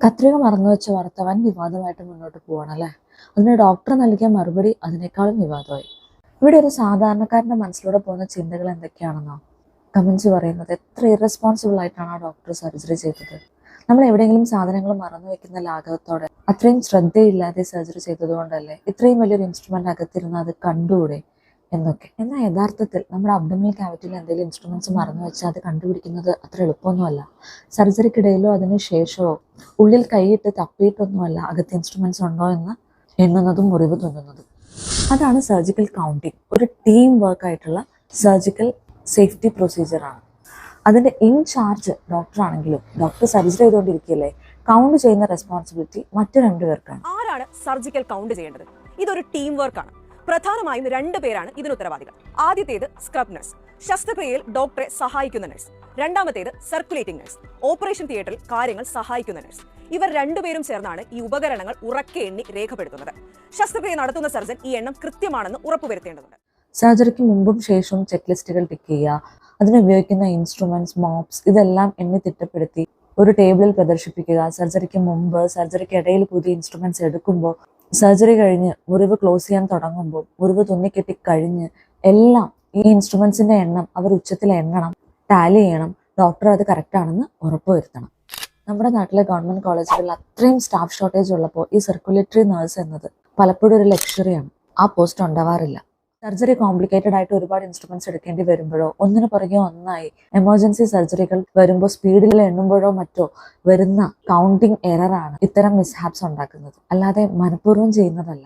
കത്രിക മറന്നു വെച്ച വാർത്ത വൻ വിവാദമായിട്ട് മുന്നോട്ട് പോവാണല്ലേ. അതിന് ഡോക്ടർ നൽകിയ മറുപടി അതിനേക്കാളും വിവാദമായി. ഇവിടെ ഒരു സാധാരണക്കാരന്റെ മനസ്സിലൂടെ പോകുന്ന ചിന്തകൾ എന്തൊക്കെയാണെന്നോ കമന്റ്സ് പറയുന്നത്. എത്ര ഇറസ്പോൺസിബിൾ ആയിട്ടാണ് ആ ഡോക്ടർ സർജറി ചെയ്തത്. നമ്മൾ എവിടെയെങ്കിലും സാധനങ്ങൾ മറന്നു വെക്കുന്ന ലാഘവത്തോടെ അത്രയും ശ്രദ്ധയില്ലാതെ സർജറി ചെയ്തതുകൊണ്ടല്ലേ ഇത്രയും വലിയൊരു ഇൻസ്ട്രുമെന്റ് അകത്തിരുന്ന് അത് കണ്ടുകൂടെ എന്നൊക്കെ. എന്നാൽ യഥാർത്ഥത്തിൽ നമ്മുടെ അബ്ഡോമിനൽ ക്യാവിറ്റിയിൽ എന്തെങ്കിലും ഇൻസ്ട്രുമെന്റ്സ് മറന്നു വെച്ചാൽ അത് കണ്ടുപിടിക്കുന്നത് അത്ര എളുപ്പമൊന്നുമല്ല. സർജറിക്കിടയിലോ അതിന് ശേഷമോ ഉള്ളിൽ കൈയിട്ട് തപ്പിയിട്ടൊന്നുമല്ല അകത്ത് ഇൻസ്ട്രുമെന്റ്സ് ഉണ്ടോ എന്ന് എണ്ണുന്നതും മുറിവ് തുന്നുന്നതും. അതാണ് സർജിക്കൽ കൗണ്ടിങ്. ഒരു ടീം വർക്ക് ആയിട്ടുള്ള സർജിക്കൽ സേഫ്റ്റി പ്രൊസീജിയറാണ്. അതിന്റെ ഇൻചാർജ് ഡോക്ടർ ആണെങ്കിലും ഡോക്ടർ സർജറി ചെയ്തുകൊണ്ടിരിക്കുകയല്ലേ, കൗണ്ട് ചെയ്യുന്ന റെസ്പോൺസിബിലിറ്റി മറ്റു രണ്ടുപേർക്കാണ്. ആരാണ് സർജിക്കൽ കൗണ്ട് ചെയ്യേണ്ടത്? ഇതൊരു ടീം വർക്കാണ്. പ്രധാനമായും 2 പേരാണ് ഇതിന് ഉത്തരവാദികൾ. ആദ്യത്തേത് സ്ക്രബ് നഴ്സ്, ശസ്ത്രക്രിയയിൽ ഡോക്ടറെ സഹായിക്കുന്ന നഴ്സ്. രണ്ടാമത്തേത് സർക്കുലേറ്റിംഗ് നഴ്സ്, ഓപ്പറേഷൻ തിയേറ്ററിൽ കാര്യങ്ങൾ സഹായിക്കുന്ന നഴ്സ്. ഇവർ 2 പേരും ചേർന്നാണ് ഈ ഉപകരണങ്ങൾ ഉറക്കെ എണ്ണി രേഖപ്പെടുത്തുന്നത്. ശസ്ത്രക്രിയ നടത്തുന്ന സർജൻ ഈ എണ്ണം കൃത്യമാണെന്ന് ഉറപ്പുവരുത്തേണ്ടതുണ്ട്. സർജറിക്ക് മുമ്പും ശേഷവും ചെക്ക് ലിസ്റ്റുകൾ ടിക്ക് ചെയ്യുക, അതിനുപയോഗിക്കുന്ന ഇൻസ്ട്രുമെന്റ്സ്, മോപ്സ് ഇതെല്ലാം എണ്ണി തിട്ടപ്പെടുത്തി ഒരു ടേബിളിൽ പ്രദർശിപ്പിക്കുക. സർജറിക്ക് മുമ്പ്, സർജറിക്ക് ഇടയിൽ പുതിയ ഇൻസ്ട്രുമെന്റ്സ് എടുക്കുമ്പോൾ, സർജറി കഴിഞ്ഞ് മുറിവ് ക്ലോസ് ചെയ്യാൻ തുടങ്ങുമ്പോൾ, മുറിവ് തുന്നിക്കെട്ടി കഴിഞ്ഞ് എല്ലാം ഈ ഇൻസ്ട്രുമെന്റ്സിന്റെ എണ്ണം അവർ ഉച്ചത്തിൽ എണ്ണണം, ടാലി ചെയ്യണം. ഡോക്ടർ അത് കറക്റ്റ് ആണെന്ന് ഉറപ്പുവരുത്തണം. നമ്മുടെ നാട്ടിലെ ഗവൺമെന്റ് കോളേജുകളിൽ അത്രയും സ്റ്റാഫ് ഷോർട്ടേജ് ഉള്ളപ്പോൾ ഈ സർക്കുലേറ്ററി നഴ്സ് എന്നത് പലപ്പോഴും ഒരു ലക്ഷറിയാണ്. ആ പോസ്റ്റ് ഉണ്ടാവാറില്ല. സർജറി കോംപ്ലിക്കേറ്റഡ് ആയിട്ട് ഒരുപാട് ഇൻസ്ട്രുമെന്റ്സ് എടുക്കേണ്ടി വരുമ്പോഴോ, ഒന്നിനു പുറകെ ഒന്നായി എമർജൻസി സർജറികൾ വരുമ്പോൾ സ്പീഡിൽ എണ്ണുമ്പോഴോ മറ്റോ വരുന്ന കൗണ്ടിങ് എററാണ് ഇത്തരം മിസ്ഹാപ്സ് ഉണ്ടാക്കുന്നത്. അല്ലാതെ മനഃപൂർവ്വം ചെയ്യുന്നതല്ല.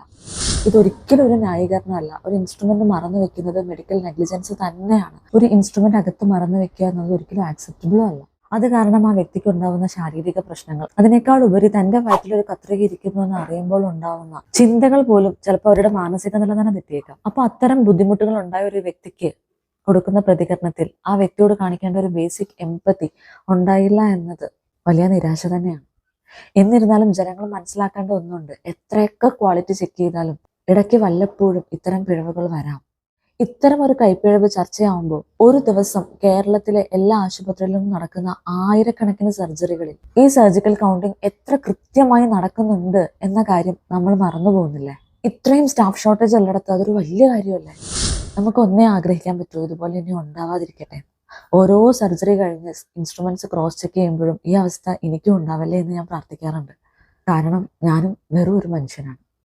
ഇതൊരിക്കലും ഒരു ന്യായീകരണമല്ല. ഒരു ഇൻസ്ട്രുമെന്റ് മറന്നു വെക്കുന്നത് മെഡിക്കൽ നെഗ്ലിജൻസ് തന്നെയാണ്. ഒരു ഇൻസ്ട്രുമെന്റ് അകത്ത് മറന്നു വെക്കുക എന്നത് ഒരിക്കലും ആക്സെപ്റ്റബിളും അല്ല. അത് കാരണം ആ വ്യക്തിക്ക് ഉണ്ടാവുന്ന ശാരീരിക പ്രശ്നങ്ങൾ, അതിനേക്കാൾ ഉപരി തന്റെ വയറ്റിൽ ഒരു കത്രിക ഇരിക്കുന്നു എന്ന് അറിയുമ്പോൾ ഉണ്ടാവുന്ന ചിന്തകൾ പോലും ചിലപ്പോൾ അവരുടെ മാനസിക നില തന്നെ തെറ്റിയേക്കാം. അപ്പൊ അത്തരം ബുദ്ധിമുട്ടുകൾ ഉണ്ടായ ഒരു വ്യക്തിക്ക് കൊടുക്കുന്ന പ്രതികരണത്തിൽ ആ വ്യക്തിയോട് കാണിക്കേണ്ട ഒരു ബേസിക് എംപതി ഉണ്ടായില്ല എന്നത് വലിയ നിരാശ തന്നെയാണ്. എന്നിരുന്നാലും ജനങ്ങൾ മനസ്സിലാക്കേണ്ട ഒന്നുണ്ട്, എത്രയൊക്കെ ക്വാളിറ്റി ചെക്ക് ചെയ്താലും ഇടയ്ക്ക് വല്ലപ്പോഴും ഇത്തരം പിഴവുകൾ വരാം. ഇത്തരം ഒരു കൈപ്പിഴവ് ചർച്ചയാവുമ്പോൾ ഒരു ദിവസം കേരളത്തിലെ എല്ലാ ആശുപത്രികളിലും നടക്കുന്ന ആയിരക്കണക്കിന് സർജറികളിൽ ഈ സർജിക്കൽ കൗണ്ടിങ് എത്ര കൃത്യമായി നടക്കുന്നുണ്ട് എന്ന കാര്യം നമ്മൾ മറന്നു പോകുന്നില്ലേ? ഇത്രയും സ്റ്റാഫ് ഷോർട്ടേജ് ഉള്ളിടത്ത് അതൊരു വലിയ കാര്യമല്ലേ? നമുക്ക് ഒന്നേ ആഗ്രഹിക്കാൻ പറ്റുമോ, ഇതുപോലെ ഇനി ഉണ്ടാവാതിരിക്കട്ടെ. ഓരോ സർജറി കഴിഞ്ഞ് ഇൻസ്ട്രുമെന്റ്സ് ക്രോസ് ചെക്ക് ചെയ്യുമ്പോഴും ഈ അവസ്ഥ എനിക്കും ഉണ്ടാവല്ലേ എന്ന് ഞാൻ പ്രാർത്ഥിക്കാറുണ്ട്. കാരണം ഞാനും വെറും ഒരു മനുഷ്യനാണ്.